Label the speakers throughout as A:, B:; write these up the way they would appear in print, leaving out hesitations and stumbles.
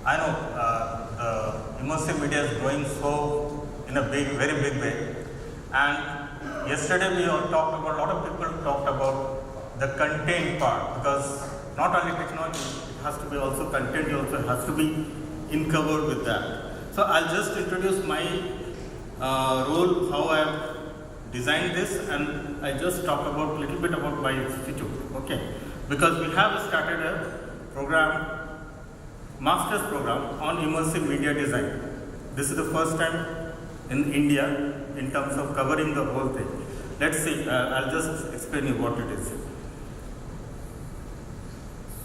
A: I know the immersive media is growing so in a very big way. And yesterday we all talked about, a lot of people talked about the content part, because not only technology, it has to be also content, also has to be in covered with that. So I'll just introduce my role, how I have designed this, and I just talk about a little bit about my institute, okay? Because we have started a program, master's program on immersive media design. This is the first time in India in terms of covering the whole thing. Let's see, I'll just explain you what it is.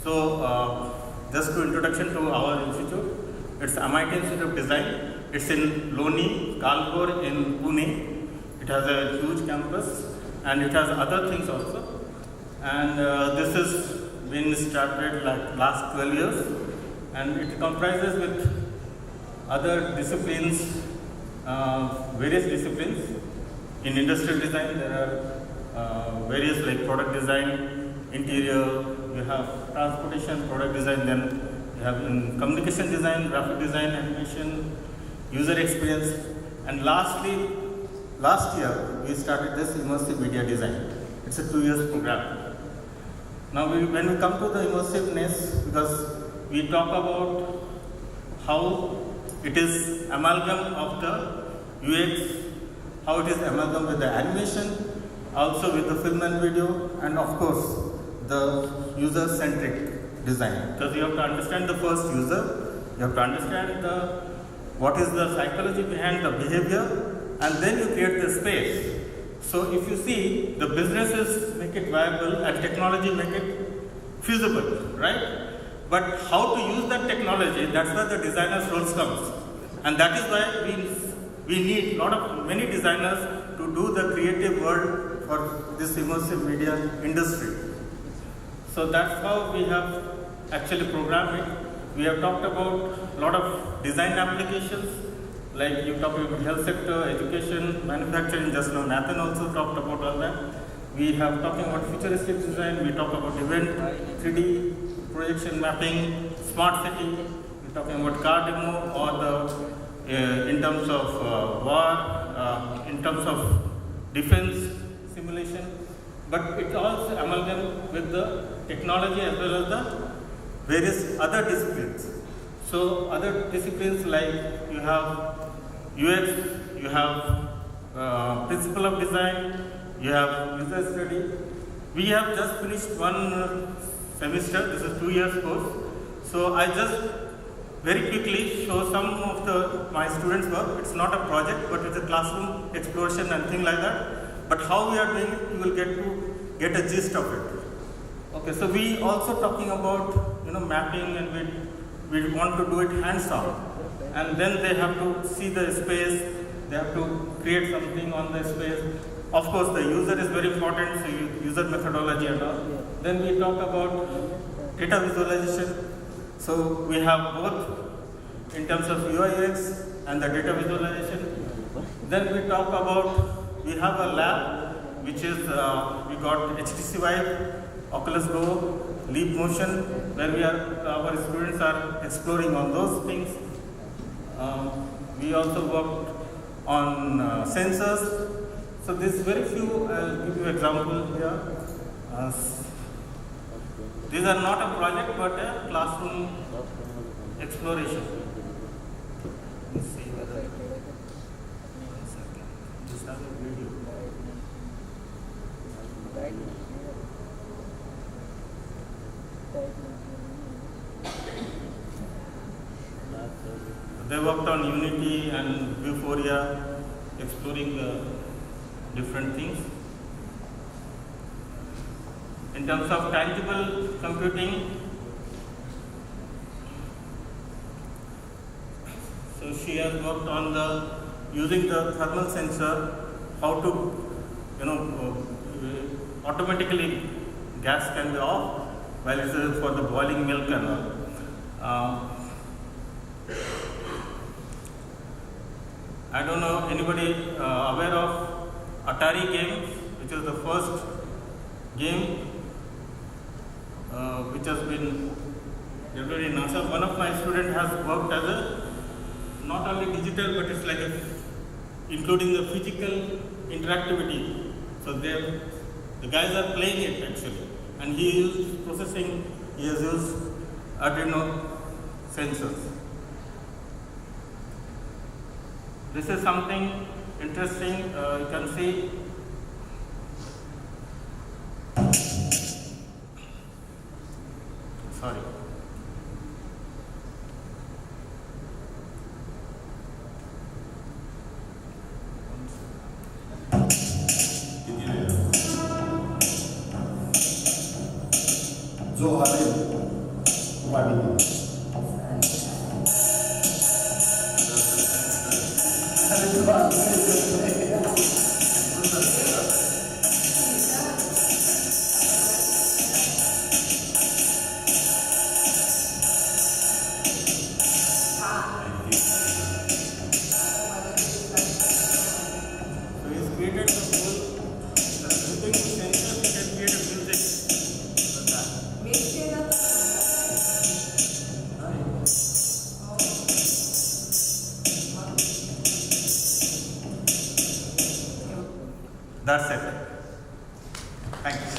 A: So, just to introduction to our institute, it's MIT Institute of Design. It's in Loni, Kalpur in Pune. It has a huge campus and it has other things also. And this has been started like last 12 years, and it comprises with other disciplines, various disciplines. In industrial design, there are various like product design, interior, you have transportation, product design, then you have in communication design, graphic design, animation, user experience, and lastly, last year we started this immersive media design. It's a 2 years program. Now when we come to the immersiveness, because we talk about how it is amalgam of the UX, how it is amalgam with the animation, also with the film and video, and of course the user-centric design. Because you have to understand the first user, you have to understand what is the psychology behind the behavior, and then you create the space. So if you see, the businesses make it viable and technology make it feasible, right? But how to use that technology, that's where the designer's roles comes. And that is why we need many designers to do the creative work for this immersive media industry. So that's how we have actually programmed it. We have talked about a lot of design applications, like you talked about health sector, education, manufacturing, just now Nathan also talked about all that. We have talking about futuristic design, we talk about event, 3D projection mapping, smart city, we're talking about car demo, or in terms of war, in terms of defense simulation, but it also amalgam with the technology as well as the various other disciplines. So other disciplines like you have UX, you have principle of design, you have user study. We have just finished one semester, this is 2 years course. So I just very quickly show some of my students' work. It's not a project, but it's a classroom exploration and thing like that. But how we are doing it, you will get a gist of it. Okay, so we also talking about mapping, and we want to do it hands-on. And then they have to see the space, they have to create something on the space. Of course, the user is very important, so user methodology and all. Then we talk about data visualization. So we have both in terms of UI UX and the data visualization. Then we talk about, we have a lab which is, we got HTC Vive, Oculus Go, Leap Motion, where our students are exploring on those things. We also worked on sensors. So there's very few, I'll give you example here. These are not a project but a classroom exploration. Let me see whether, one second, just have a video. They worked on Unity and Vuforia, exploring the different things. In terms of tangible computing, so she has worked on using the thermal sensor, how to, automatically gas can be off while it's for the boiling milk and all. I don't know anybody aware of Atari games, which is the first game which has been developed in NASA. One of my students has worked as a, not only digital, but it's like a, including the physical interactivity. So the guys are playing it actually. And he used processing, he has used Arduino sensors. This is something interesting, you can see. Sorry.
B: जो Aravind
A: That's it. Thanks.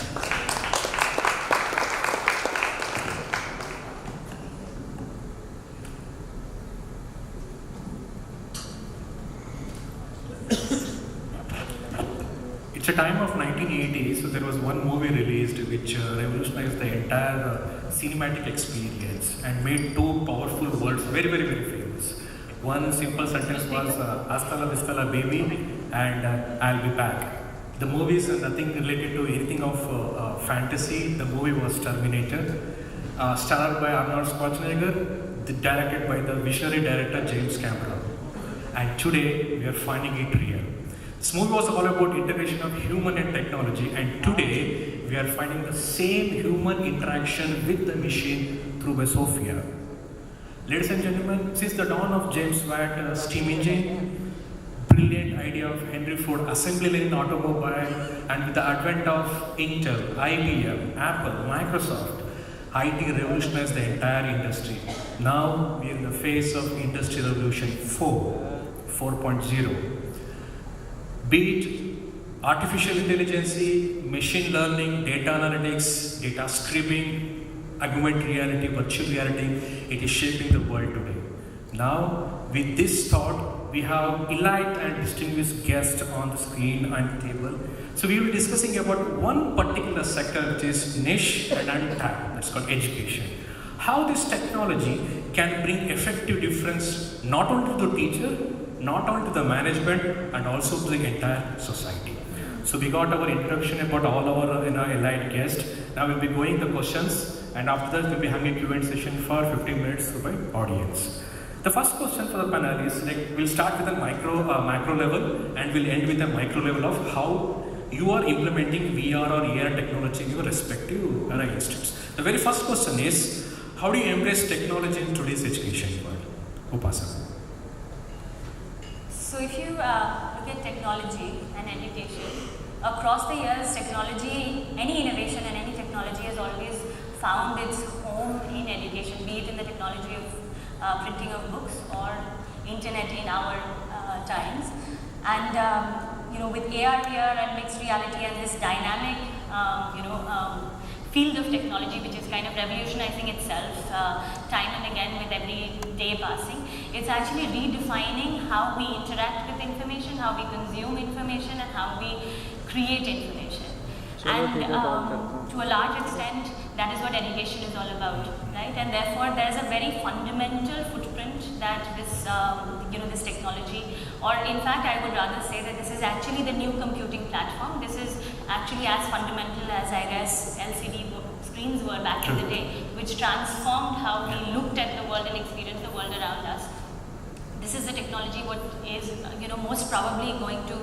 C: It's a time of 1980, so there was one movie released which revolutionized the entire cinematic experience and made two powerful words very, very, very famous. One simple sentence was "Hasta la vista la baby" and "I'll be back." The movie is nothing related to anything of fantasy. The movie was Terminator, starred by Arnold Schwarzenegger, directed by the visionary director James Cameron. And today we are finding it real. This movie was all about integration of human and technology, and today we are finding the same human interaction with the machine through a Sophia. Ladies and gentlemen, since the dawn of James Watt steam engine, brilliant idea of Henry Ford assembly line automobile, and with the advent of Intel, IBM, Apple, Microsoft, IT revolutionized the entire industry. Now we are in the phase of Industry Revolution 4.0. Be it artificial intelligence, machine learning, data analytics, data streaming, augmented reality, virtual reality, it is shaping the world today. Now, with this thought, we have elite and distinguished guests on the screen and table. So we will be discussing about one particular sector which is niche and untapped, that's called education. How this technology can bring effective difference not only to the teacher, not only to the management, and also to the entire society. So we got our introduction about all our elite guests. Now we'll be going the questions, and after that we'll be having a Q&A session for 15 minutes by audience. The first question for the panel is, we'll start with a macro level, and we'll end with a micro level of how you are implementing VR or AR technology in your respective institutes. The very first question is, how do you embrace technology in today's education world? Upasana.
D: So if you look at technology and education, across the years, technology, any innovation and any technology has always found its home in education, be it in the technology of printing of books or internet in our times. And with AR, VR and mixed reality and this dynamic field of technology which is kind of revolutionizing itself time and again with every day passing, it's actually redefining how we interact with information, how we consume information, and how we create information. And to a large extent, that is what education is all about, right? And therefore, there is a very fundamental footprint that this, this technology, or in fact, I would rather say that this is actually the new computing platform. This is actually as fundamental as, I guess, LCD screens were back in the day, which transformed how we looked at the world and experienced the world around us. This is the technology what is, most probably going to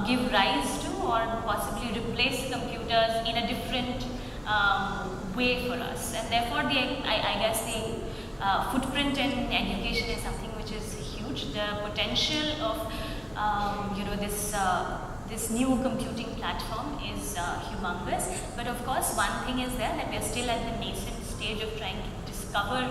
D: give rise to or possibly replace computers in a different way for us. And therefore, I guess the footprint in education is something which is huge. The potential of, this new computing platform is humongous. But of course, one thing is there that we are still at the nascent stage of trying to discover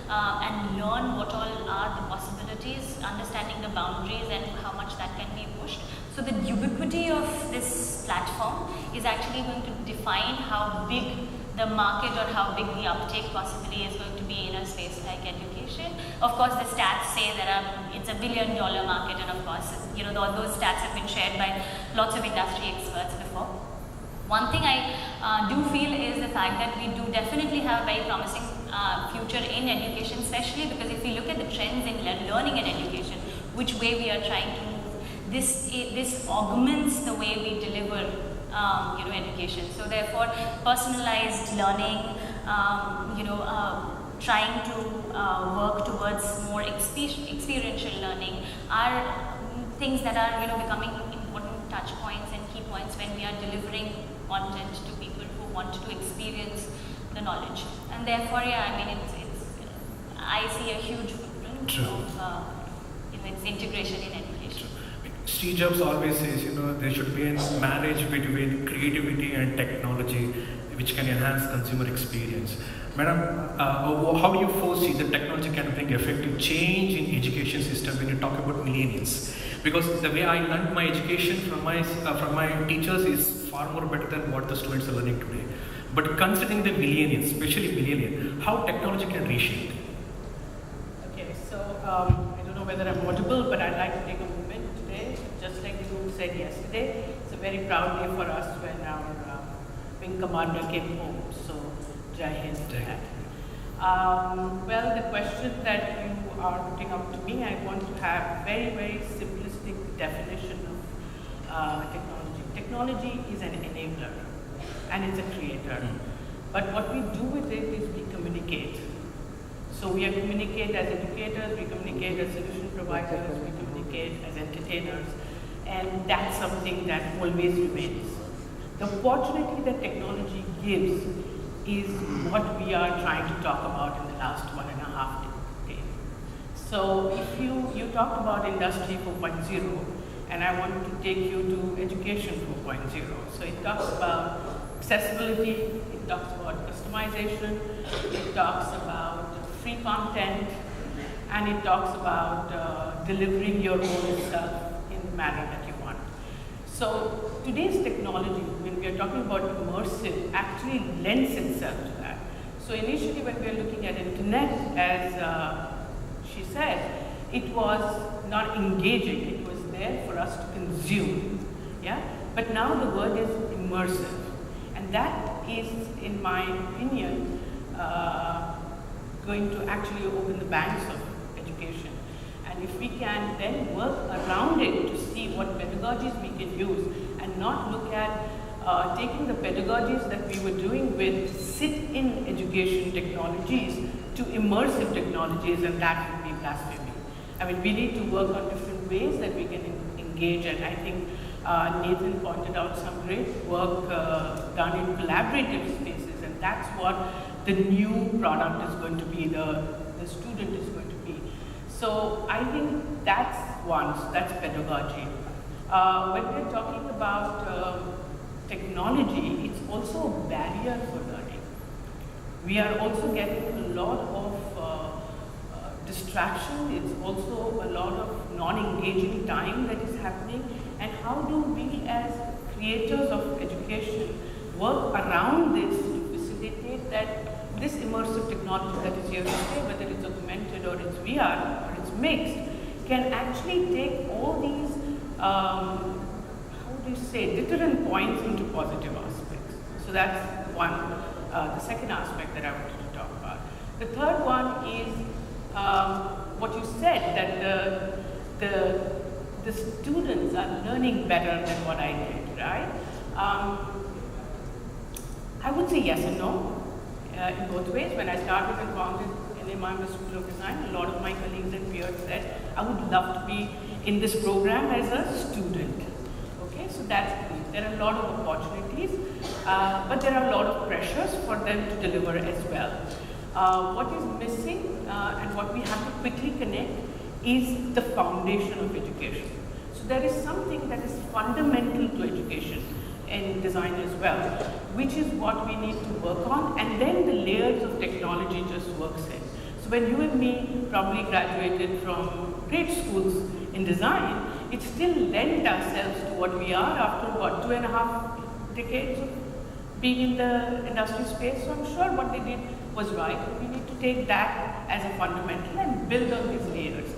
D: and learn what all are the possibilities, understanding the boundaries and how much that can be pushed. So the ubiquity of this platform is actually going to define how big the market or how big the uptake possibly is going to be in a space like education. Of course, the stats say that it's $1 billion market, and of course, you know, those stats have been shared by lots of industry experts before. One thing I do feel is the fact that we do definitely have a very promising future in education, especially because if we look at the trends in learning and education, which way we are trying to move, this augments the way we deliver education. So therefore, personalized learning, trying to work towards more experiential learning are things that are becoming important touch points and key points when we are delivering content to people who want to experience the knowledge. And therefore, I see a huge footprint of its integration in education.
C: Steve Jobs always says, there should be a marriage between creativity and technology, which can enhance consumer experience. Madam, how do you foresee that technology can bring effective change in education system when you talk about millennials? Because the way I learned my education from my teachers is far more better than what the students are learning today. But considering the millennials, especially millennials, how technology can reshape?
E: Okay, so I don't know whether I'm audible, but I'd like to take a moment today, just like you said yesterday. It's a very proud day for us when our wing commander came home. So, Jai Hind. Well, the question that you are putting up to me, I want to have very, very simplistic definition of technology. Technology is an enabler and it's a creator. But what we do with it is we communicate. So we communicate as educators, we communicate as solution providers, we communicate as entertainers, and that's something that always remains. The opportunity that technology gives is what we are trying to talk about in the last 1.5 days. So if you talked about Industry 4.0, and I want to take you to Education 4.0. So it talks about accessibility, it talks about customization, it talks about free content, and it talks about delivering your own self in the manner that you want. So today's technology, when we are talking about immersive, actually lends itself to that. So initially when we are looking at internet, as she said, it was not engaging, it was there for us to consume, yeah? But now the word is immersive, and that is, in my opinion, going to actually open the banks of education. And if we can then work around it to see what pedagogies we can use and not look at taking the pedagogies that we were doing with sit-in education technologies to immersive technologies, and that would be blasphemy. I mean, we need to work on different ways that we can engage, and I think Nathan pointed out some great work done in collaborative spaces, and that's what the new product is going to be, the student is going to be. So I think that's pedagogy. When we're talking about technology, it's also a barrier for learning. We are also getting a lot of distraction, it's also a lot of non-engaging time that is happening, and how do we as creators of education work around this to facilitate that this immersive technology that is here to stay, whether it's augmented or it's VR or it's mixed, can actually take all these, deterrent points into positive aspects. So that's one, the second aspect that I wanted to talk about. The third one is what you said, that the students are learning better than what I did, right? I would say yes and no, in both ways. When I started and founded NMI School of Design, a lot of my colleagues and peers said, I would love to be in this program as a student. Okay, so that's great. There are a lot of opportunities, but there are a lot of pressures for them to deliver as well. What is missing and what we have to quickly connect is the foundation of education. So there is something that is fundamental to education. in design as well, which is what we need to work on, and then the layers of technology just works in. So when you and me probably graduated from great schools in design, it still lent ourselves to what we are after what, 2.5 decades of being in the industry space. So I'm sure what they did was right. We need to take that as a fundamental and build on these layers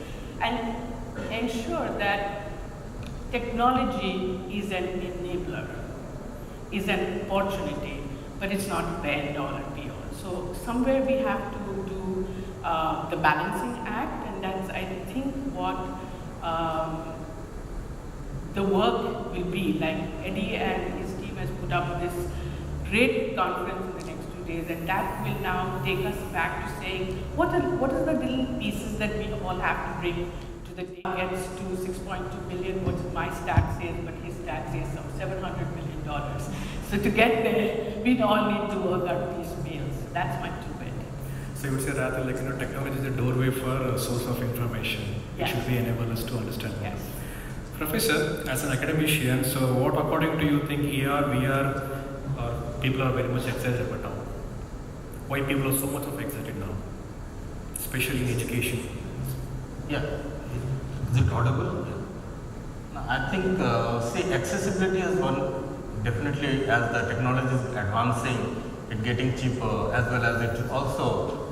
E: and ensure that technology is an enabler, is an opportunity, but it's not the end all and be all. So somewhere we have to do the balancing act, and that's, I think, what the work will be. Like Eddie and his team has put up this great conference in the next 2 days, and that will now take us back to saying, what are the little pieces that we all have to bring to the day gets to 6.2 billion, what my stat says, but his stat says some $700 million. So to get there, we all need to work out these meals. That's my 2 bit.
C: So you would say rather like, technology is a doorway for a source of information.
E: Yes.
C: It should be enable us to understand.
E: Yes.
C: Professor, as an academician, so what according to you think AR, VR, people are very much excited about now? Why people are so much of excited now, especially in education?
A: Yeah. Is it audible? Yeah. No, I think, see, accessibility is one, definitely as the technology is advancing, it getting cheaper, as well as it also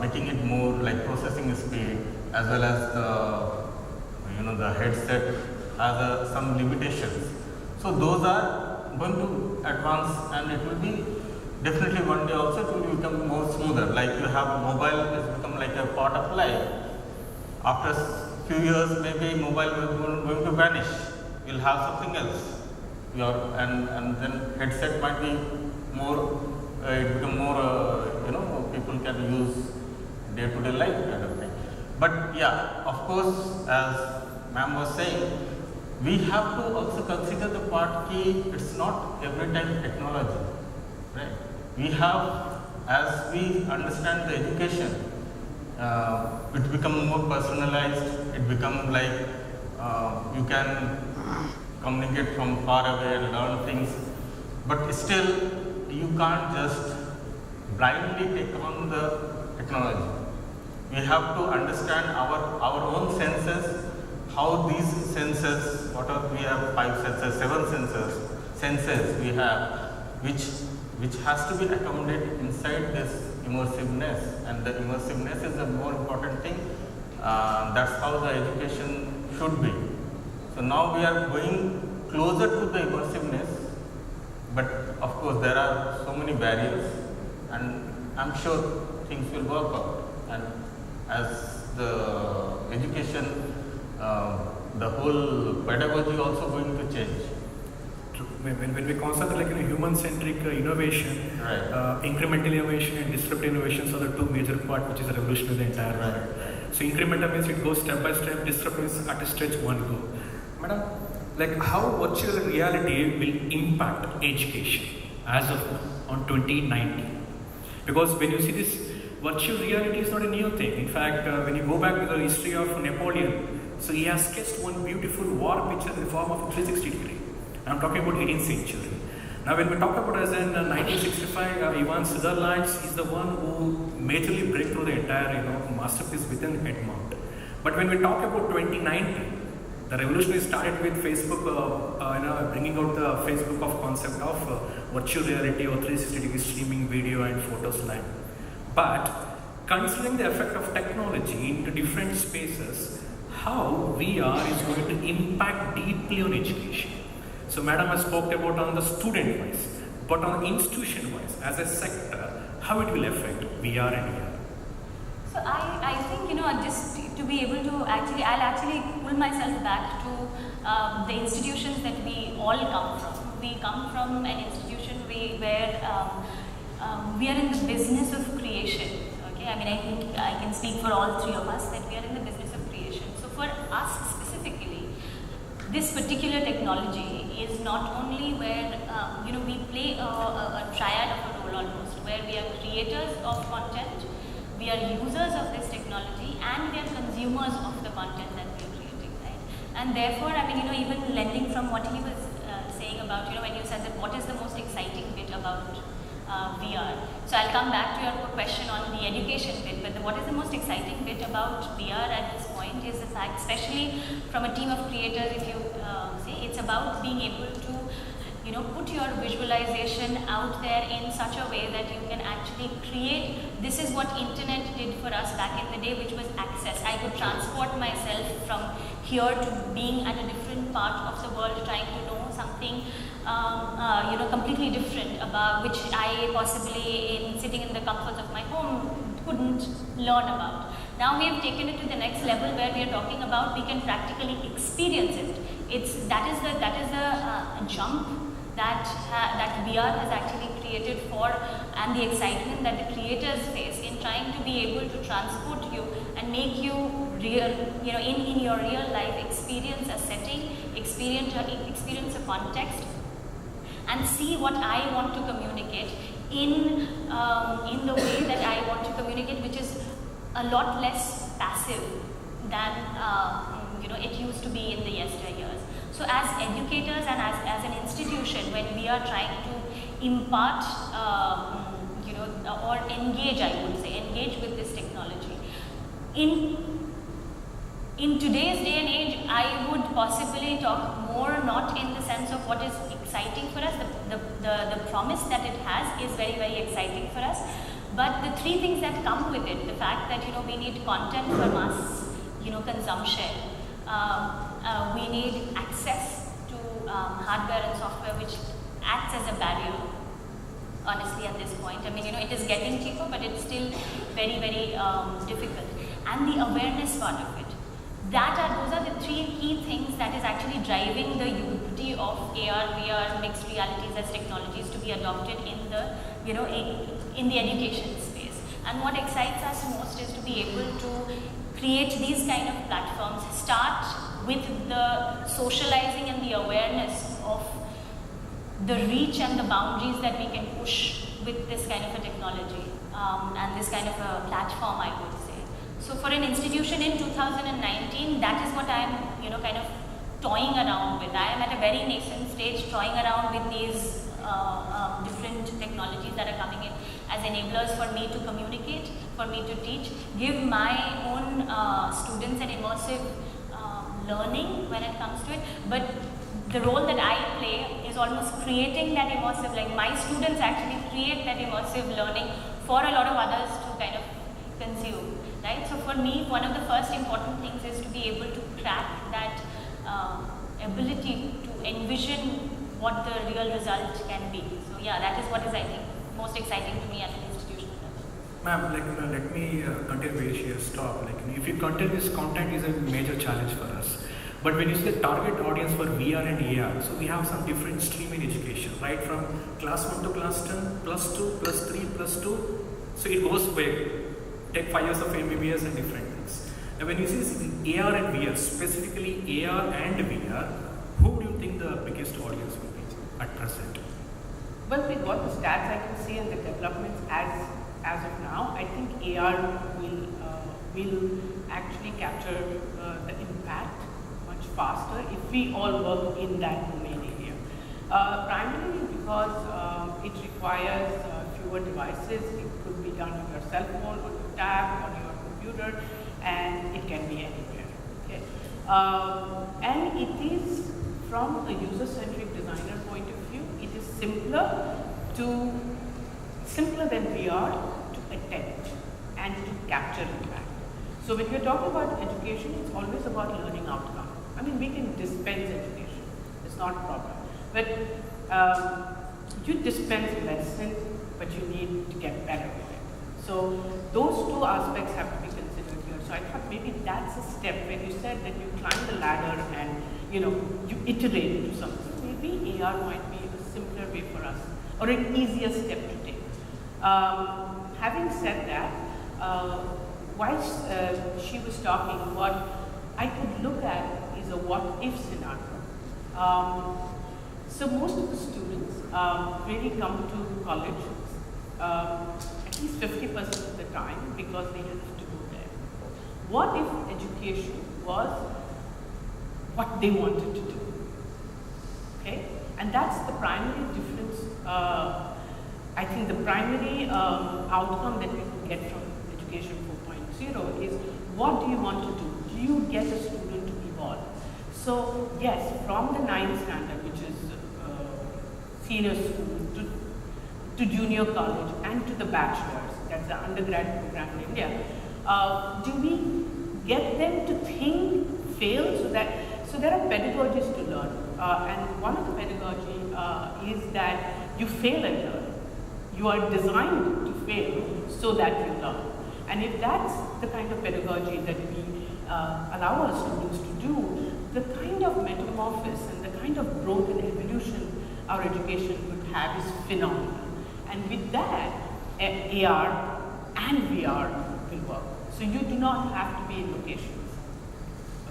A: making it more like processing speed, as well as the headset has some limitations. So those are going to advance, and it will be definitely one day also it will become more smoother. Like you have mobile has become like a part of life. After few years, maybe mobile will going to vanish. You'll have something else. And then headset might be more. It become more. People can use day-to-day life kind of thing. But yeah, of course, as ma'am was saying, we have to also consider the part key. It's not every time technology, right? We have, as we understand the education, it become more personalized. It become like you can communicate from far away and learn things, but still you can't just blindly take on the technology. We have to understand our own senses, how these senses, we have 5 senses, 7 senses we have, which has to be accommodated inside this immersiveness, and the immersiveness is a more important thing. That's how the education should be. So now we are going closer to the immersiveness, but of course there are so many barriers, and I'm sure things will work out. And as the education, the whole pedagogy also going to change.
C: When we consider human-centric innovation,
A: right.
C: Incremental innovation and disruptive innovations are the 2 major parts which is revolutionary the entire world.
A: Right.
C: So incremental means it goes step by step, disruptive is at a stretch one go. Madam, how virtual reality will impact education as of now on 2019? Because when you see this, virtual reality is not a new thing. In fact, when you go back to the history of Napoleon, so he has sketched one beautiful war picture in the form of a 360 degree. I'm talking about 18th century. Now when we talk about as in 1965, Ivan Sutherland is the one who majorly break through the entire masterpiece within Edmond. But when we talk about 2019, the revolution started with Facebook, bringing out the Facebook of concept of virtual reality or 360 degree streaming video and photos live. But considering the effect of technology into different spaces, how VR is going to impact deeply on education. So Madam has spoke about on the student wise, but on institution wise, as a sector, how it will affect VR and AR.
D: So I think, just to be able to I'll actually pull myself back to the institutions that we all come from. We come from an institution where we are in the business of creation. Okay, I think I can speak for all 3 of us that we are in the business of creation. So for us specifically, this particular technology is not only where we play a triad of a role almost, where we are creators of content, we are users of this technology, and we are consumers of the content that we are creating, right? And therefore, even lending from what he was saying about, when you said that what is the most exciting bit about VR. So I'll come back to your question on the education bit, but what is the most exciting bit about VR at this point is the fact, especially from a team of creators, if you say, it's about being able to put your visualization out there in such a way that you can actually create. This is what internet did for us back in the day, which was access. I could transport myself from here to being at a different part of the world, trying to know something completely different about which I possibly sitting in the comforts of my home couldn't learn about. Now we have taken it to the next level where we are talking about we can practically experience it. That is the jump that VR has actually created for, and the excitement that the creators face in trying to be able to transport you and make you real, in your real life experience a setting, experience a context, and see what I want to communicate in the way that I want to communicate, which is a lot less passive than it used to be in the yesteryears. So as educators and as an institution, when we are trying to impart, or engage, I would say, engage with this technology, in today's day and age, I would possibly talk more not in the sense of what is exciting for us. The promise that it has is very, very exciting for us. But the three things that come with it, the fact that we need content for mass consumption, we need access to hardware and software which acts as a barrier, honestly, at this point. I mean, it is getting cheaper, but it's still very, very difficult. And the awareness part of it. Those are the three key things that is actually driving the ubiquity of AR, VR, mixed realities as technologies to be adopted in the, in the education space. And what excites us most is to be able to create these kind of platforms, start with the socializing and the awareness of the reach and the boundaries that we can push with this kind of a technology and this kind of a platform, I would say. So for an institution in 2019, that is what I am, kind of toying around with. I am at a very nascent stage toying around with these different technologies that are coming in as enablers for me to communicate, for me to teach, give my own students an immersive learning when it comes to it. But the role that I play is almost creating that immersive, like my students actually create that immersive learning for a lot of others to kind of consume. Right? So for me, one of the first important things is to be able to crack that ability to envision what the real result can be. So yeah, that is what is, I think, most exciting to me at an institutional level.
C: Ma'am, let me continue where she has stopped. If you continue, this content is a major challenge for us. But when you say target audience for VR and AR, so we have some different stream in education, right? From class 1 to class 10, plus 2, plus 3, plus 2. So it goes big. Take 5 years of MBBS and different things. Now when you see AR and VR, specifically AR and VR, who do you think the biggest audience will be at present?
E: Well, with what the stats I can see and the developments as of now, I think AR will actually capture the impact much faster if we all work in that domain area. Primarily because it requires fewer devices. It could be done on your cell phone, on your tab, on your computer, and it can be anywhere. Okay? And it is, from a user-centric designer point of view, it is simpler than VR to attempt and to capture impact. So when we're talking about education, it's always about learning outcome. I mean, we can dispense education, it's not a problem. But you dispense medicine, but you need to get better with it. So those two aspects have to be considered here. So I thought maybe that's a step when you said that you climb the ladder and you iterate into something. Maybe AR might be a simpler way for us, or an easier step to take. Having said that, while she was talking, what I could look at is a what-if scenario. So most of the students really come to college at least 50% of the time because they have to go there. What if education was what they wanted to do? Okay? And that's the primary difference. I think the primary outcome that we can get from Education 4.0 is, what do you want to do? Do you get a student to evolve? So yes, from the 9th standard, which is senior school, to junior college and to the bachelor's, that's the undergrad program in India, do we get them to think, fail, so there are pedagogies to learn. And one of the pedagogy is that you fail and learn. You are designed to fail so that you learn. And if that's the kind of pedagogy that we allow our students to do, the kind of metamorphosis and the kind of growth and evolution our education would have is phenomenal. And with that, AR and VR will work. So you do not have to be in locations.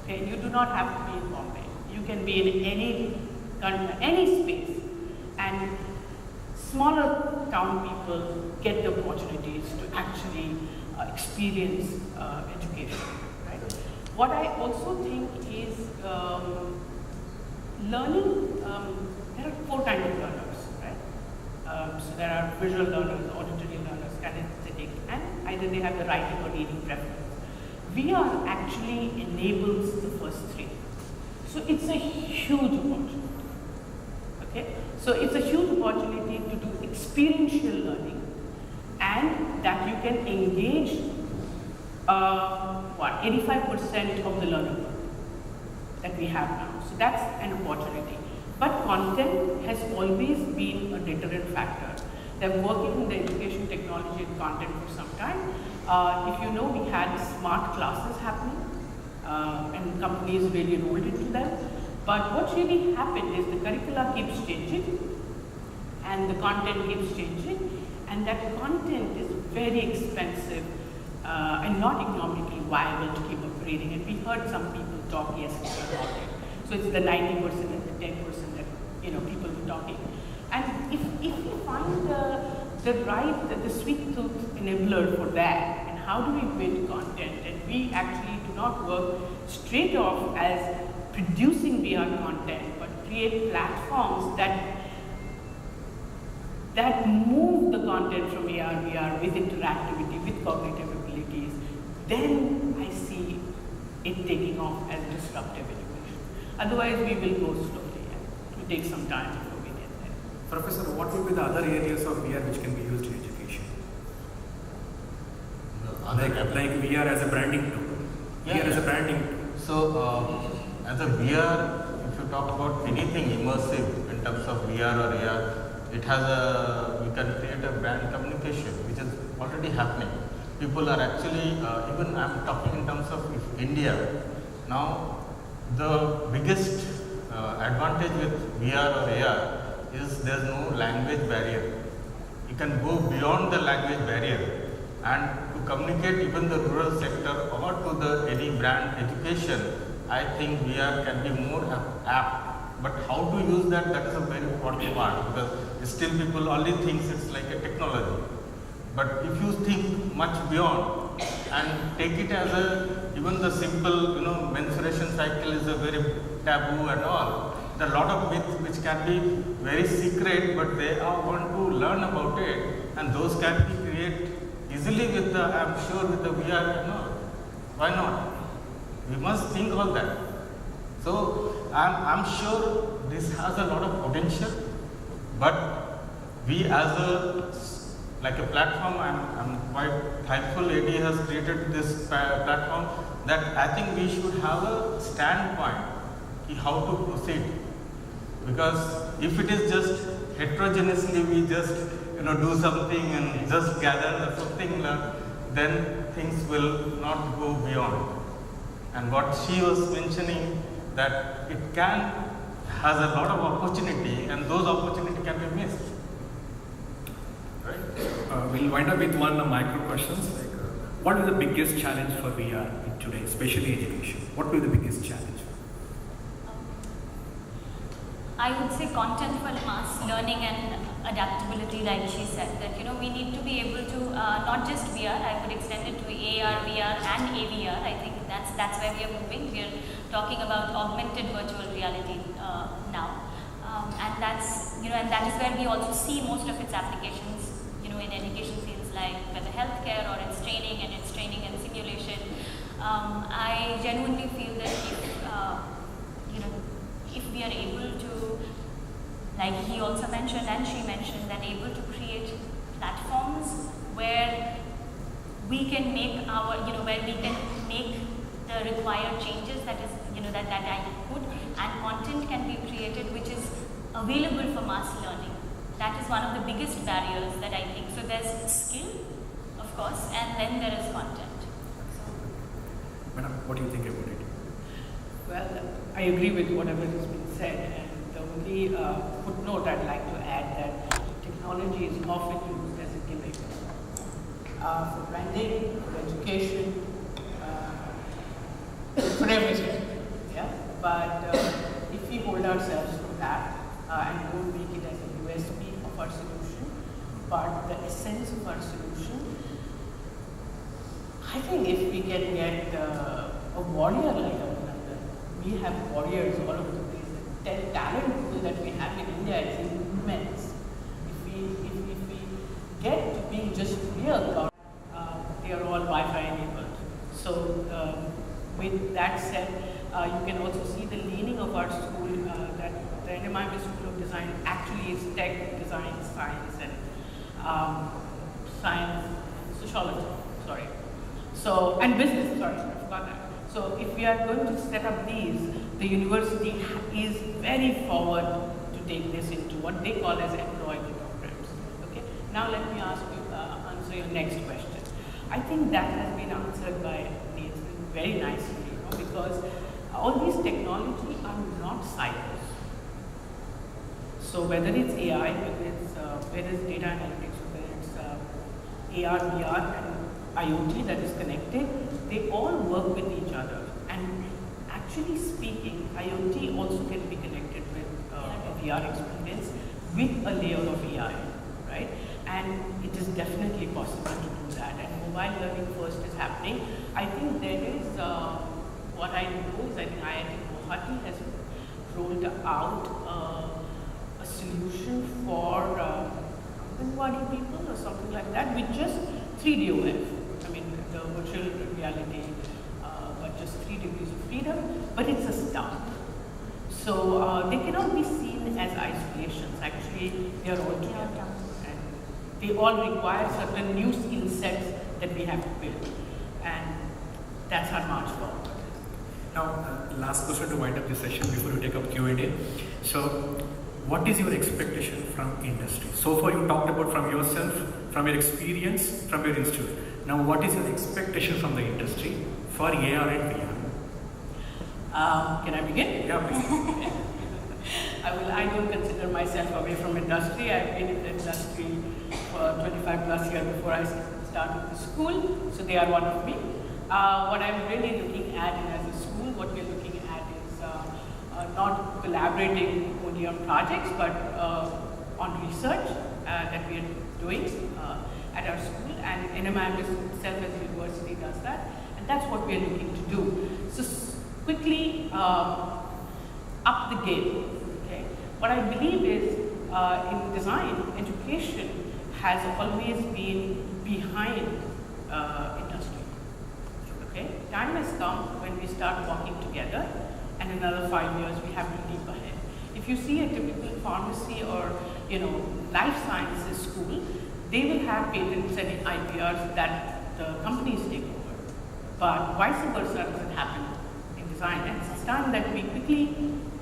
E: Okay, you do not have to be in Bombay. You can be in any space, and smaller town people get the opportunities to actually experience education. Right? What I also think is learning. There are 4 kinds of learners, right? So there are visual learners, auditory learners, kinesthetic, and either they have the writing or reading preference. VR actually enables the first 3. So it's a huge opportunity. Okay? So it's a huge opportunity to do experiential learning, and that you can engage 85% of the learner that we have now. So that's an opportunity. But content has always been a deterrent factor. They're working in the education technology and content for some time. If you know, we had smart classes happening, and companies really enrolled into them. But what really happened is the curricula keeps changing, and the content keeps changing, and that content is very expensive and not economically viable to keep operating. And we heard some people talk yesterday about it. So it's the 90% and the 10% that people were talking. And if we find the sweet tooth enabler for that, and how do we build content, and we actually do not work straight off as producing VR content, but create platforms that move the content from VR with interactivity, with cognitive abilities, then I see it taking off as disruptive education. Otherwise, we will go slowly, and it will take some time before we get there.
C: Professor, what will be the other areas of VR which can be used in education? Like VR as a branding tool. VR as a branding tool.
A: So, as a VR, if you talk about anything immersive in terms of VR or AR, it has you can create a brand communication, which is already happening. People are actually, even I'm talking in terms of India, now the biggest advantage with VR or AR is there's no language barrier. You can go beyond the language barrier, and to communicate even the rural sector or to any brand education, I think VR can be more apt. But how to use that is a very important part, because still people only think it's like a technology. But if you think much beyond and take it as even the simple, menstruation cycle is a very taboo and all. There are a lot of myths which can be very secret, but they all want to learn about it, and those can be created easily with I'm sure with the VR and all. Why not? We must think all that. So I'm sure this has a lot of potential, but we as like a platform, I'm quite thankful AD has created this platform, that I think we should have a standpoint how to proceed. Because if it is just heterogeneously we just do something and just gather something, then things will not go beyond. And what she was mentioning, that it has a lot of opportunity, and those opportunities can be missed.
C: We'll wind up with one micro questions. What is the biggest challenge for VR today, especially education? What will be the biggest challenge?
D: I would say content for mass learning and adaptability, like she said, that we need to be able to not just VR. I would extend it to AR, VR, and AVR. I think that's where we are moving. We are talking about augmented virtual reality now, and that's and that is where we also see most of its applications, in education fields like whether healthcare or its training and simulation. I genuinely feel that if we are able to, like he also mentioned and she mentioned, that able to create platforms where we can make the required changes, that is, that I could, and content can be created which is available for mass learning. That is one of the biggest barriers that I think. So there's skill, of course, and then there is content.
C: Madam, what do you think about it?
E: Well, I agree with whatever has been said, and the only footnote I'd like to add that technology is often used as a gimmick for branding, for education, for everything. Yeah? But if we hold ourselves to that and don't make it as a USP of our solution, but the essence of our solution, I think if we can get a warrior like Aravind, we have warriors all over the place. The talent pool that we have in India is immense. If we get to being just real, they are all Wi-Fi enabled. So with that said, you can also see the leaning of our school, that the NMIB School of Design actually is tech, design, science, and sociology, sorry. So, and business, sorry, I forgot that. So if we are going to set up these, the university is very forward to take this into what they call as employable programs. Okay. Now let me answer your next question. I think that has been answered by Nathan very nicely, because all these technology are not silos. So whether it's AI, whether it's data analytics, whether it's AR, VR, and IoT that is connected, they all work with each other. And actually speaking, IoT also can be connected with a VR experience with a layer of AI, right? And it is definitely possible to do that. And mobile learning first is happening. I think there is, what I know is, I think IIT Guwahati has rolled out a solution for Anganwadi people or something like that with just 3DOF. I mean, the virtual reality, but just 3 degrees of freedom, but it's a start. So they cannot be seen as isolations. Actually, they are all together. And they all require certain new skill sets that we have to build. And that's our march forward.
C: Now, last question to wind up this session before we take up Q&A. So, what is your expectation from industry? So far you talked about from yourself, from your experience, from your institute. Now, what is your expectation from the industry for AR and VR?
E: Can I begin?
C: Yeah, please.
E: I don't consider myself away from industry. I've been in the industry for 25 plus years before I started the school, so they are one of me. What I'm really looking at as a school, what we're looking at is not collaborating only on projects, but on research that we are doing at our school, and NMIB itself as a university does that, and that's what we're looking to do. So quickly up the game. Okay? What I believe is in design, education has always been behind industry. Okay? Time has come when we start working together, and another 5 years we have to leap ahead. If you see a typical pharmacy or life sciences school, they will have patents and IPRs that the companies take over. But vice versa doesn't happen in design. And it's time that we quickly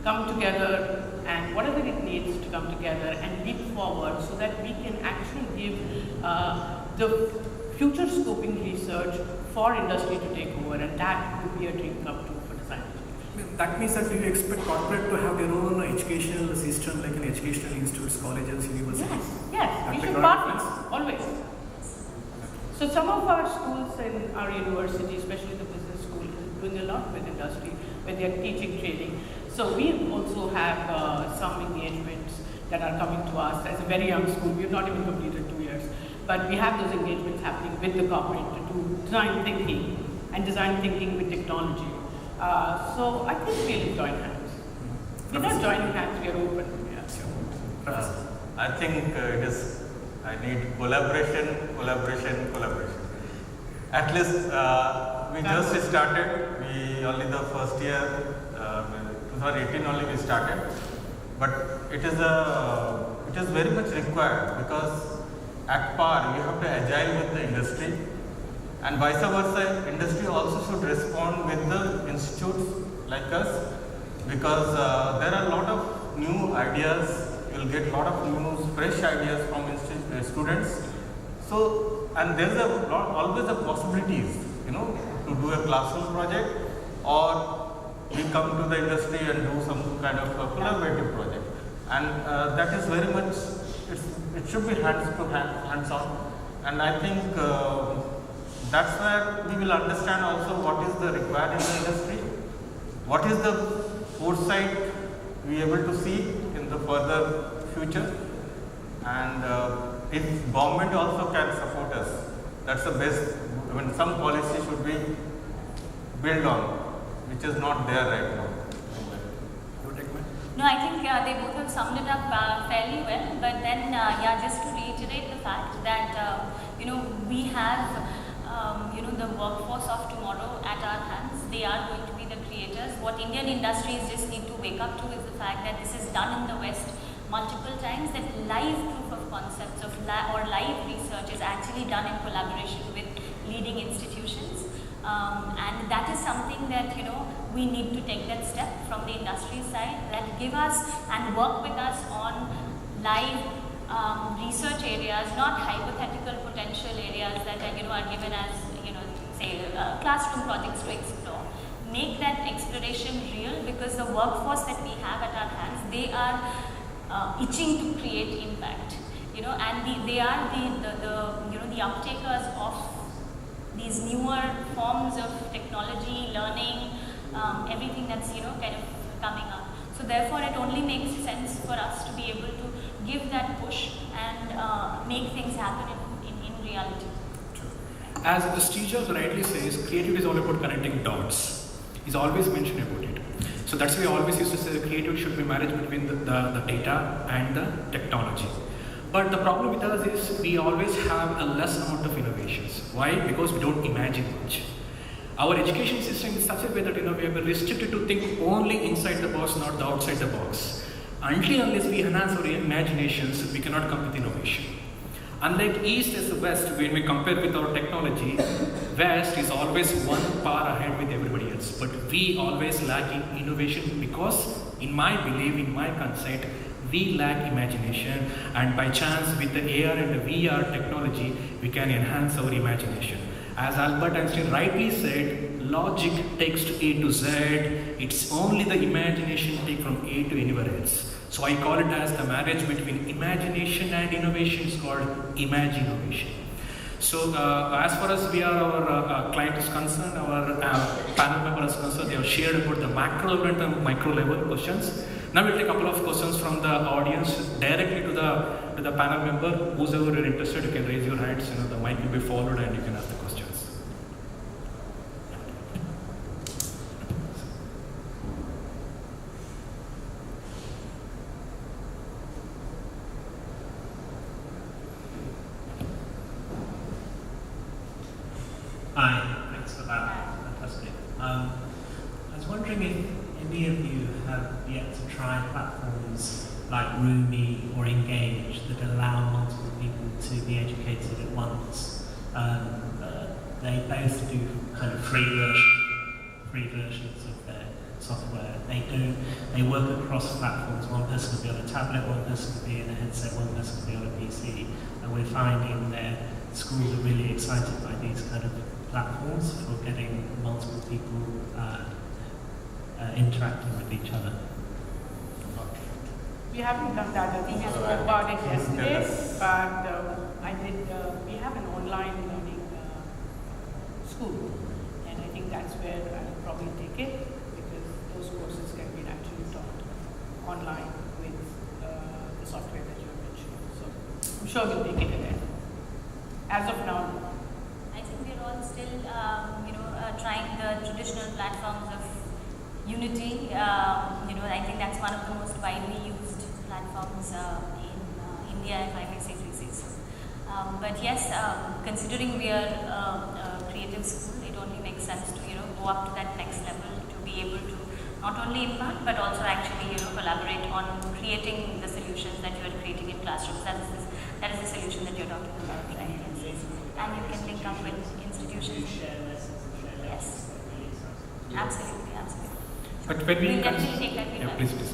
E: come together and whatever it needs to come together and leap forward so that we can actually give the future scoping research for industry to take over, and that would be a dream come true for design.
C: That means that you expect corporate to have their own educational system, like in educational institutes, colleges, universities?
E: Yes, we should partner, always. So some of our schools in our university, especially the business school, is doing a lot with industry, where they are teaching training. So we also have some engagements that are coming to us as a very young school. We have not even completed 2 years. But we have those engagements happening with the corporate to do design thinking and design thinking with technology. So I think we'll join hands. We're not joining hands, we are open. Yeah.
A: I think I need collaboration. At least we just started. We only the first year, 2018 only we started. But it is very much required, because at par you have to agile with the industry, and vice versa. Industry also should respond with the institutes like us, because there are a lot of new ideas. You will get a lot of new fresh ideas from students. So, and there is always a possibilities, to do a classroom project, or we come to the industry and do some kind of a collaborative project, and that is very much, it should be hands-on, and I think that's where we will understand also what is the required in the industry, what is the foresight we are able to see in the further future, and if government also can support us, that's the best. I mean, some policy should be built on, which is not there right now.
D: No, I think they both have summed it up fairly well. But then, just to reiterate the fact that we have the workforce of tomorrow at our hands. They are going to be the creators. What Indian industries just need to wake up to is the fact that this is done in the West multiple times. That live proof of concepts or live research is actually done in collaboration with leading institutions. And that is something that we need to take that step from the industry side, that give us and work with us on live research areas, not hypothetical potential areas that are given as say classroom projects to explore. Make that exploration real, because the workforce that we have at our hands, they are itching to create impact, and they are the uptakers of these newer forms of technology, learning, everything that's kind of coming up. So therefore, it only makes sense for us to be able to give that push and make things happen in reality.
C: As Steve rightly says, creativity is all about connecting dots. He's always mentioned about it. So that's why I always used to say creativity should be managed between the data and the technology. But the problem with us is we always have a less amount of innovations. Why? Because we don't imagine much. Our education system is such a way that we are restricted to think only inside the box, not the outside the box. Until unless we enhance our imaginations, we cannot come with innovation. Unlike East as West, when we compare with our technology, West is always one par ahead with everybody else. But we always lack in innovation because, in my belief, in my concept, we lack imagination, and by chance with the AR and the VR technology, we can enhance our imagination. As Albert Einstein rightly said, logic takes to A to Z, it's only the imagination take from A to anywhere else. So I call it as the marriage between imagination and innovation is called Imagination. So as far as our client is concerned, our panel member is concerned, they have shared about the macro level and micro level questions. Now we'll take a couple of questions from the audience directly to the panel member. Who's ever interested, you can raise your hands. The mic will be followed and you can ask the questions.
F: Hi, thanks for that. Fantastic. I was wondering if any of you have yet to try platforms like Rumi or Engage that allow multiple people to be educated at once. They both do kind of free versions of their software. They work across platforms. One person can be on a tablet, one person can be in a headset, one person can be on a PC. And we're finding that schools are really excited by these kind of platforms for getting multiple people interacting with each other.
E: We haven't done that. We just spoke about it yesterday, but we have an online learning school, and I think that's where I'll probably take it, because those courses can be actually taught online with the software that you mentioned. So I'm sure we'll take it again. As of now,
D: I think we're all still, trying the traditional platforms of Unity. I think that's one of the most widely used platforms yeah, if I may safely say so. But yes, considering we are a creative school, it only makes sense to go up to that next level to be able to not only impact but also actually collaborate on creating the solutions that you are creating in classrooms. That is the solution that you're talking about, right? Yes. And you can link up with institutions. Yes. Absolutely, absolutely.
C: But when we
D: We'll definitely take that
C: yeah,
D: feedback.
C: please.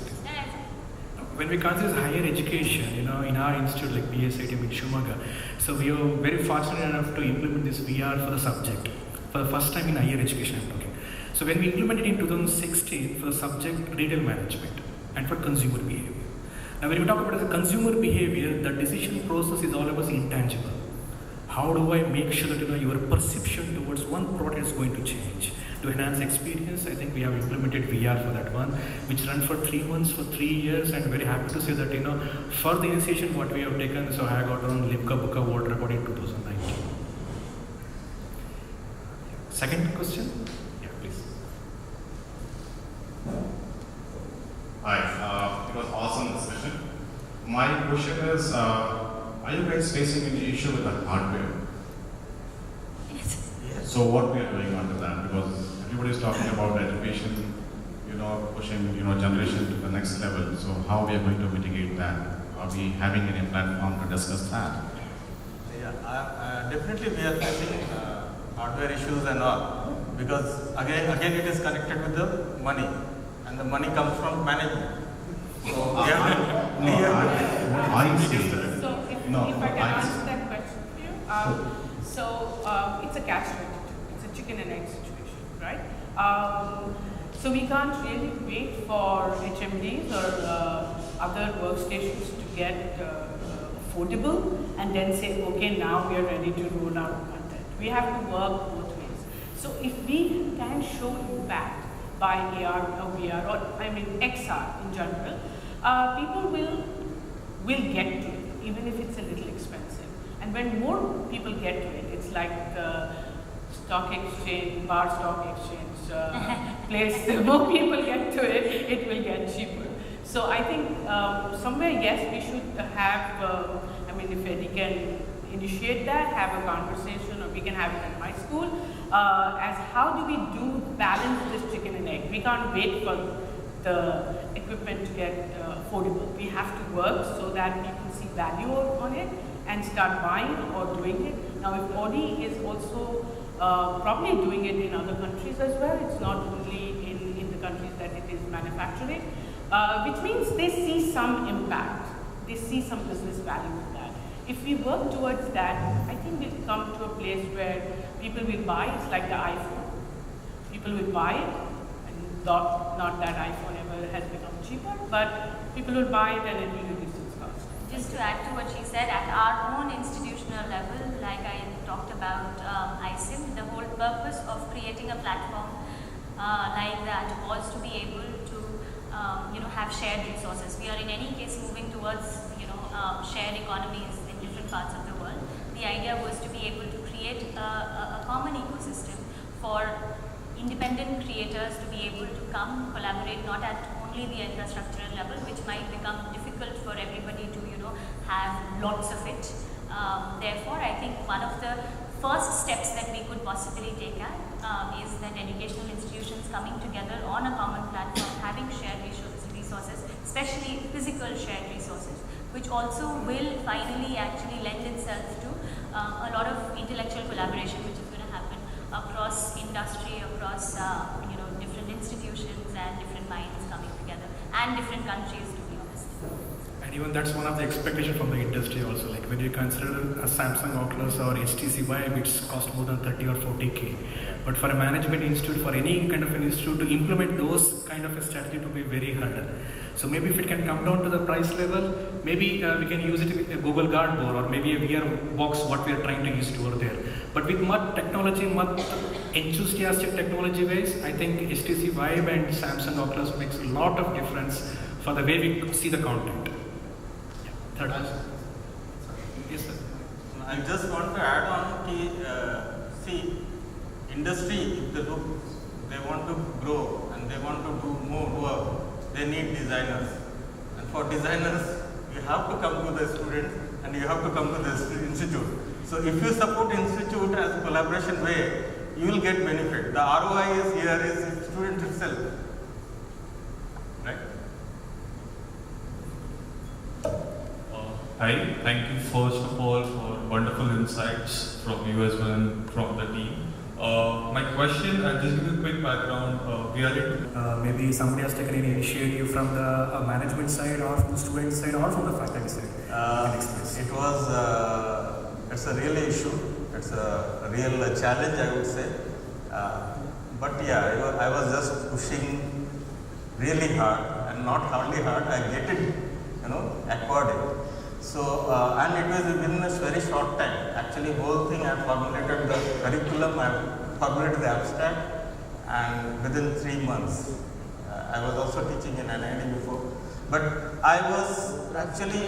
C: When we consider higher education, in our institute like BSIT in Shumaga, so we are very fortunate enough to implement this VR for the subject for the first time in higher education. I'm talking. So when we implemented in 2016 for the subject retail management and for consumer behavior. Now when we talk about the consumer behavior, the decision process is all about intangible. How do I make sure that your perception towards one product is going to change? To enhance experience, I think we have implemented VR for that one, which ran for 3 months, for 3 years, and very happy to say that for the initiation what we have taken, so I got on Limca Book Award report in 2019. Second question? Yeah, please.
G: Hi, it was awesome discussion. My question is, are you guys facing any issue with the hardware?
D: Yes.
G: So what we are doing under that, because everybody is talking about education, pushing, generation to the next level. So how we are going to mitigate that? Are we having any platform to discuss that?
A: Yeah, definitely we are facing hardware issues and all, because again it is connected with the money, and the money comes from management. So we have to,
G: I see.
E: So if I can answer that question for you. It's a catch-22. It's a chicken and egg situation, right? So we can't really wait for HMDs or other workstations to get affordable and then say, okay, now we are ready to roll out content. We have to work both ways. So if we can show impact by AR or VR or XR in general, people will get to it, even if it's a little expensive. And when more people get to it, it's like stock exchange, bar stock exchange place. The more people get to it, it will get cheaper. So I think somewhere, yes, we should have, if Eddie can initiate that, have a conversation, or we can have it in my school, as how do we balance this chicken and egg. We can't wait for the equipment to get affordable. We have to work so that people see value on it and start buying or doing it. Now, if Audi is also probably doing it in other countries as well, it's not only in the countries that it is manufacturing, which means they see some impact. They see some business value in that. If we work towards that, I think we'll come to a place where people will buy. It's like the iPhone. People will buy it, and not that iPhone ever has become cheaper, but people will buy it and it will reduce its cost.
D: Just to add to what she said, at our own institutional level, like I talked about ISIM, the whole purpose of creating a platform like that was to be able to have shared resources. We are in any case moving towards shared economies in different parts of the world. The idea was to be able to create a common ecosystem for independent creators to be able to come collaborate, not at only the infrastructural level, which might become difficult for everybody to have lots of it. Therefore, I think one of the first steps that we could possibly take at is that educational institutions coming together on a common platform, having shared resources, especially physical shared resources, which also will finally actually lend itself to a lot of intellectual collaboration, which is going to happen across industry, across different institutions and different minds coming together, and different countries, to be honest.
C: And even that's one of the expectations from the industry also. Like when you consider a Samsung Oculus or HTC Vive, which cost more than 30 or 40K. But for a management institute, for any kind of an institute to implement those kind of a strategy to be very hard. So maybe if it can come down to the price level, maybe we can use it with a Google Cardboard or maybe a VR box, what we are trying to use to over there. But with much technology, much enthusiastic technology ways, I think HTC Vive and Samsung Oculus makes a lot of difference for the way we see the content. Yeah. Third question. Yes, sir.
A: I just want to add on see, industry, if they want to grow and they want to do more work, they need designers. And for designers, you have to come to the student and you have to come to the institute. So if you support institute as a collaboration way, you will get benefit. The ROI is here is student itself, right?
H: Hi, thank you first of all for wonderful insights from you as well and from the team. My question, I'll just give you a quick background. We are into
C: Maybe somebody has taken any initiative from the management side or from the student side or from the faculty side.
A: It was, it's a real issue. It's a real challenge, I would say. But yeah, I was just pushing really hard, and not hardly hard. I get it, according. So, and it was within a very short time. Actually, whole thing I formulated the curriculum, I formulated the abstract, and within 3 months. I was also teaching in NID before. But I was actually,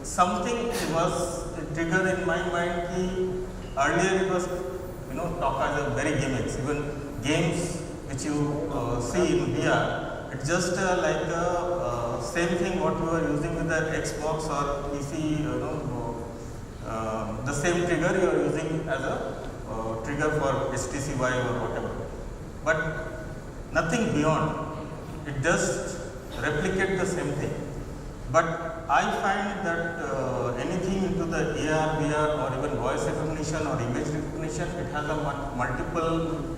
A: something was triggered in my mind. Earlier it was, talk as a very gimmicks. Even games which you see in VR, it's just like a same thing what you are using with the Xbox or PC, the same trigger you are using as a trigger for HTC Vive or whatever. But nothing beyond. It just replicate the same thing. But I find that anything into the AR, VR or even voice recognition or image recognition, it has a multiple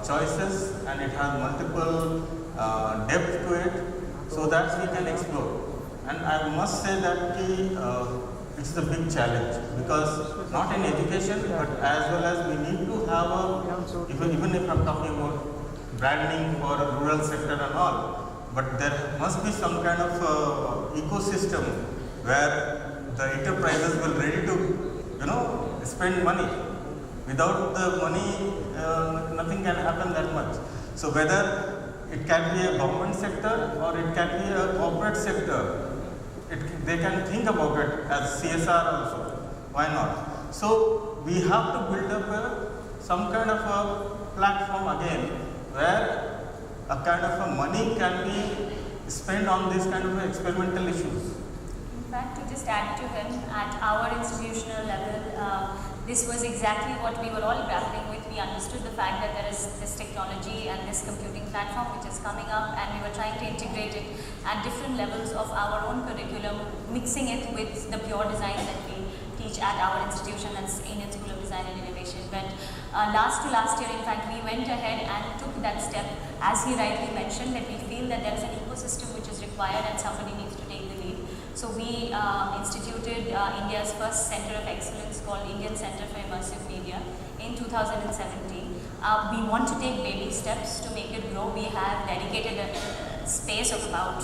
A: choices and it has multiple depth to it, so that we can explore. And I must say that it's a big challenge, because not in education but as well as we need to have a, even if I'm talking about branding for a rural sector and all, but there must be some kind of ecosystem where the enterprises will ready to, spend money. Without the money, nothing can happen that much. So whether it can be a government sector or it can be a corporate sector, they can think about it as CSR also. Why not? So we have to build up some kind of a platform again where a kind of a money can be spent on this kind of experimental issues.
D: In fact, to just add to him, at our institutional level, this was exactly what we were all grappling with. We understood the fact that there is this technology and this computing platform which is coming up, and we were trying to integrate it at different levels of our own curriculum, mixing it with the pure design that we teach at our institution, that's Indian School of Design and Innovation. But last year, in fact, we went ahead and took that step, as he rightly mentioned, that we feel that there is an ecosystem which is required and somebody needs to take the lead. So we instituted India's first center of excellence called Indian Centre for Immersive Media in 2017. We want to take baby steps to make it grow. We have dedicated a space of about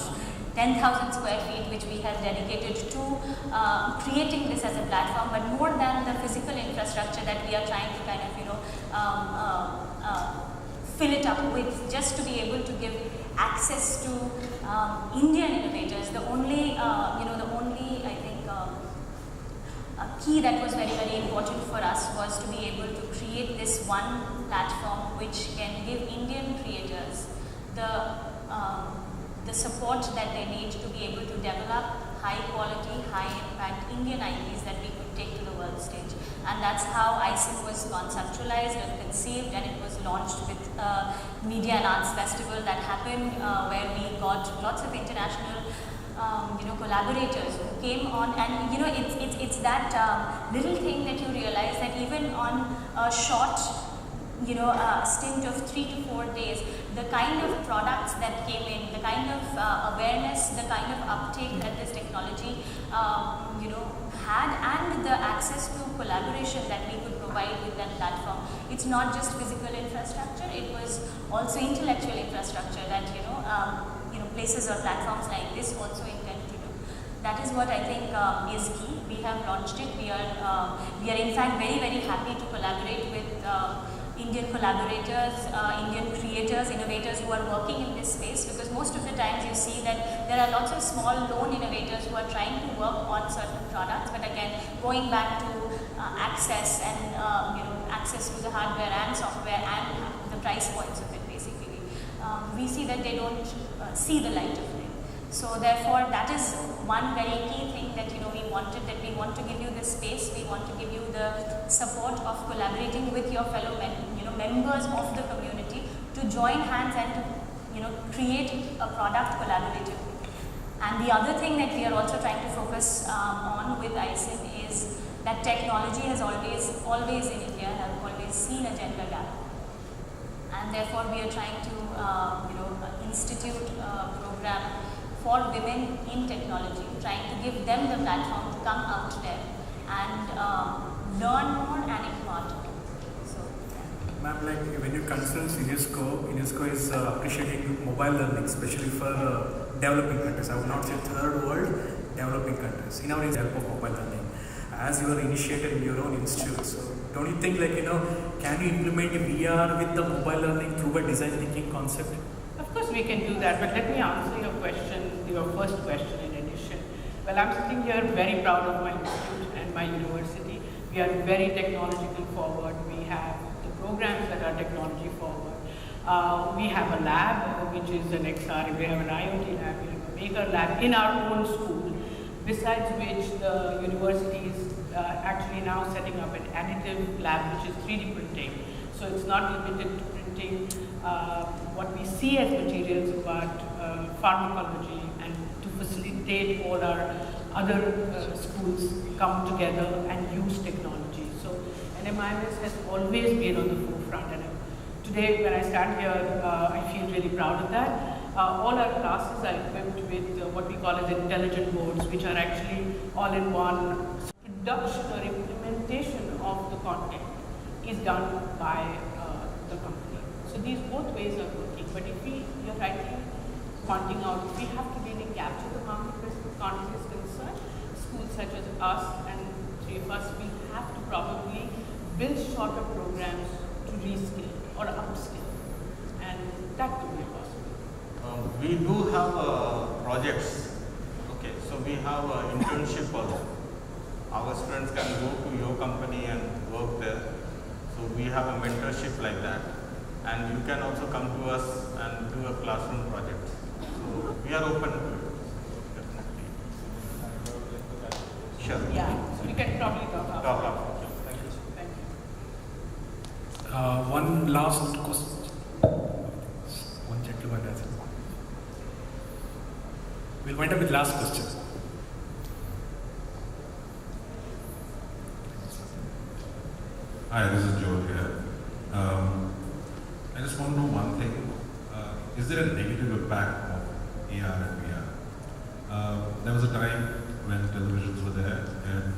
D: 10,000 square feet, which we have dedicated to creating this as a platform, but more than the physical infrastructure that we are trying to kind of, fill it up with, just to be able to give access to Indian innovators. The only, I think, key that was very, very important for us was to be able to create this one platform which can give Indian creators the support that they need to be able to develop high quality, high impact Indian IPs that we could take to the world stage. And that's how ISIM was conceptualized and conceived, and it was launched with Media and Arts Festival that happened where we got lots of international collaborators who came on, and it's that little thing that you realize that even on a short stint of 3 to 4 days, the kind of products that came in, the kind of awareness, the kind of uptake that this technology had, and the access to collaboration that we could provide with that platform. It's not just physical infrastructure, it was also intellectual infrastructure that places or platforms like this also intend to do. That is what I think is key. We have launched it. We are in fact very, very happy to collaborate with Indian collaborators, Indian creators, innovators who are working in this space, because most of the times you see that there are lots of small lone innovators who are trying to work on certain products, but again, going back to access and access to the hardware and software and the price points of it basically, we see that they don't see the light of it. So therefore, that is one very key thing that we want to give you this space, we want to give you the support of collaborating with your fellow members of the community to join hands and to create a product collaboratively. And the other thing that we are also trying to focus on with ISIN is that technology has always in India have always seen a gender gap, and therefore we are trying to institute a program for women in technology, trying to give them the platform to come out there and learn more and impart. So,
C: Ma'am, like when you consider UNESCO is appreciating mobile learning, especially for developing countries. I would not say third world, developing countries. In our help of mobile learning, as you are initiated in your own institute. So, don't you think can you implement VR with the mobile learning through a design thinking concept?
E: Of course we can do that, but let me answer your question, your first question in addition. Well, I'm sitting here very proud of my institute and my university. We are very technologically forward. We have the programs that are technology forward. We have a lab, which is an XR, we have an IoT lab, we have a maker lab in our own school, besides which the university is actually now setting up an additive lab, which is 3D printing. So it's not limited to printing what we see as materials, but pharmacology, and to facilitate all our other schools come together and use technology. So NMIMS has always been on the forefront, and today when I stand here, I feel really proud of that. All our classes are equipped with what we call as intelligent boards, which are actually all-in-one. Production or implementation of the content is done by the company. So these both ways are working. But if you're rightly pointing out, if we have to really capture the market where the content is concerned, schools such as us and three of us, we have to probably build shorter programs to reskill or upskill, and that could be possible.
A: We do have projects. Okay, so we have an internship also. Our students can go to your company and work there. So we have a mentorship like that. And you can also come to us and do a classroom project. So we are open to it. Definitely. Sure.
E: Yeah, so we can probably talk about it.
A: Thank you.
E: Thank you.
C: One last question. One gentleman has it. We'll wind up with last question.
G: Hi, this is Joe here. I just want to know one thing. Is there a negative impact of AR and VR? There was a time when televisions were there and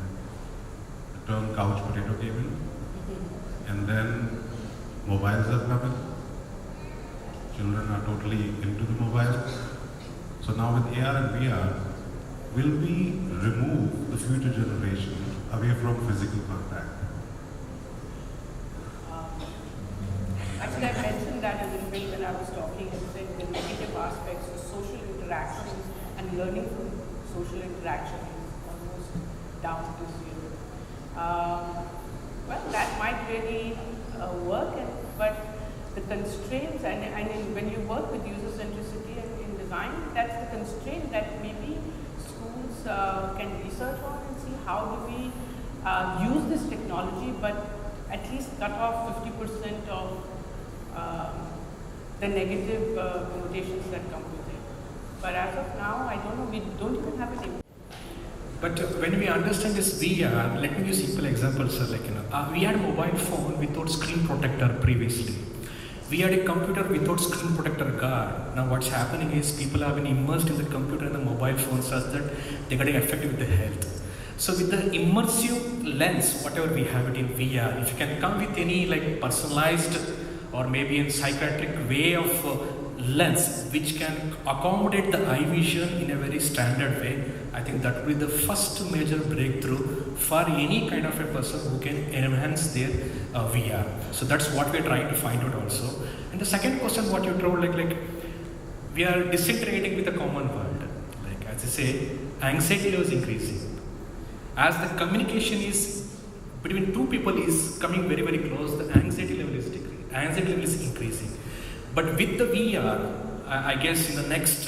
G: the term couch potato came in, and then mobiles are coming. Children are totally into the mobile. So now with AR and VR, will we remove the future generation away from physical contact?
E: Actually, I mentioned that a little bit when I was talking and said the negative aspects of social interactions and learning from social interaction is almost down to zero. Well, that might really work, but the constraints, and when you work with user centricity and in design, that's the constraint that maybe schools can research on and see how do we use this technology, but at least cut off 50% of the negative connotations that come with it. But as of now, I don't know, we don't even have an impact.
C: But when we understand this VR, let me give simple examples, sir. We had a mobile phone without screen protector previously. We had a computer without screen protector guard. Now what's happening is people have been immersed in the computer and the mobile phone such that they're getting affected with the health. So with the immersive lens, whatever we have it in VR, if you can come with any personalized or maybe in psychiatric way of lens which can accommodate the eye vision in a very standard way, I think that will be the first major breakthrough for any kind of a person who can enhance their VR. So that's what we're trying to find out also. And the second question, what you told, we are disintegrating with the common world. As I say, anxiety level is increasing. As the communication is between two people is coming very, very close, the anxiety level is decreasing. Anxiety level is increasing. But with the VR, I guess in the next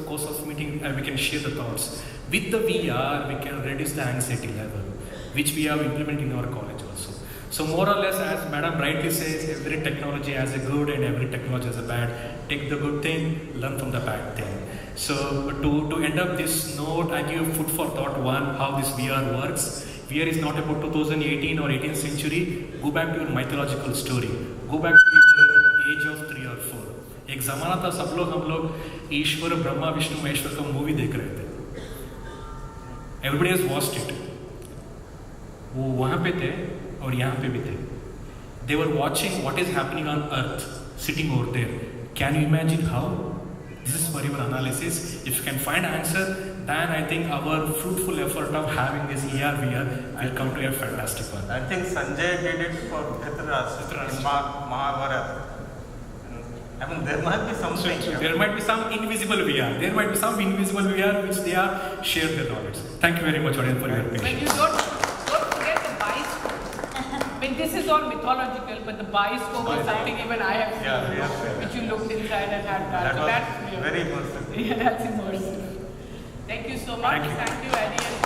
C: course of meeting, we can share the thoughts. With the VR, we can reduce the anxiety level, which we have implemented in our college also. So more or less, as Madam rightly says, every technology has a good and every technology has a bad. Take the good thing, learn from the bad thing. So to end up this note, I give food for thought one, how this VR works. VR is not about 2018 or 18th century. Go back to your mythological story. Go back to your age of 3 or 4. एक ज़माना था सब लोग हम लोग ईश्वर ब्रह्मा विष्णु महेश्वर का movie देख रहे थे. Everybody has watched it. वो वहाँ पे थे और यहाँ पे भी थे. They were watching what is happening on earth, sitting over there. Can you imagine how? This is for your analysis. If you can find answer, then I think our fruitful effort of having this ER VR will come to a fantastic one.
A: I think Sanjay did it for Dhritarashtra in Mahabharata. I mean, there might be something.
C: There might be some invisible VR. There might be some invisible VR which they are share their knowledge. Thank you very much, Aravind, for your patience.
E: When you don't forget the bioscope. I mean, this is all mythological, but the bioscope is something even I have seen, which you looked inside and had that.
A: That was very immersive.
E: Yeah, that's immersive. Thank you so much.
C: Thank you.
E: Thank you, Eddie.